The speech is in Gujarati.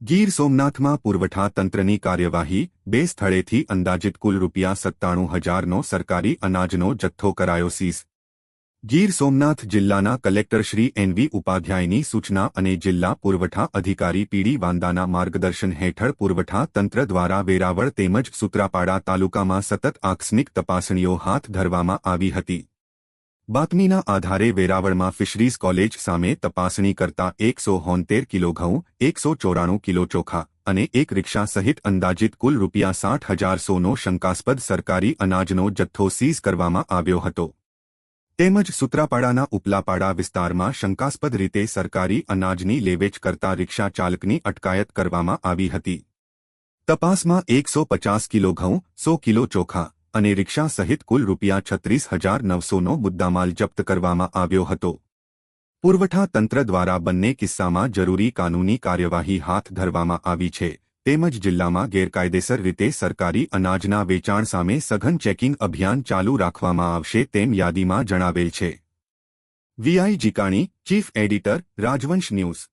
ગીર સોમનાથમાં પુરવઠા તંત્રની કાર્યવાહી, 2 સ્થળેથી અંદાજિત કુલ ₹97,000નો સરકારી અનાજનો જથ્થો કરાયો સીઝ। ગીર સોમનાથ જિલ્લાના કલેક્ટર શ્રી એન.વી. ઉપાધ્યાયની સૂચના અને જિલ્લા પુરવઠા અધિકારી પી.ડી. વાંદાના માર્ગદર્શન હેઠળ પુરવઠા તંત્ર દ્વારા વેરાવળ તેમજ સૂત્રાપાડા તાલુકામાં સતત આકસ્મિક તપાસણીઓ હાથ ધરવામાં આવી હતી। બાતમીના આધારે વેરાવળમાં ફિશરીઝ કોલેજ સામે તપાસણી કરતા 173 કિલો ઘઉં, 194 કિલો ચોખા અને એક રિક્ષા સહિત અંદાજિત કુલ ₹60,100નો શંકાસ્પદ સરકારી અનાજનો જથ્થો સીઝ કરવામાં આવ્યો હતો। તેમજ સૂત્રાપાડાના ઉપલાપાડા વિસ્તારમાં શંકાસ્પદ રીતે સરકારી અનાજની લેવેચ કરતા રિક્ષા ચાલકની અટકાયત કરવામાં આવી હતી। તપાસમાં 150 કિલો ઘઉં, 100 કિલો ચોખા અને રિક્ષા સહિત કુલ ₹36,900નો મુદ્દામાલ જપ્ત કરવામાં આવ્યો હતો। પુરવઠા તંત્ર દ્વારા બંને કિસ્સામાં જરૂરી કાનૂની કાર્યવાહી હાથ ધરવામાં આવી છે, તેમજ જિલ્લામાં ગેરકાયદેસર રીતે સરકારી અનાજના વેચાણ સામે સઘન ચેકિંગ અભિયાન ચાલુ રાખવામાં આવશે તેમ યાદીમાં જણાવેલ છે। VI Jikani, chief editor, Rajvansh news.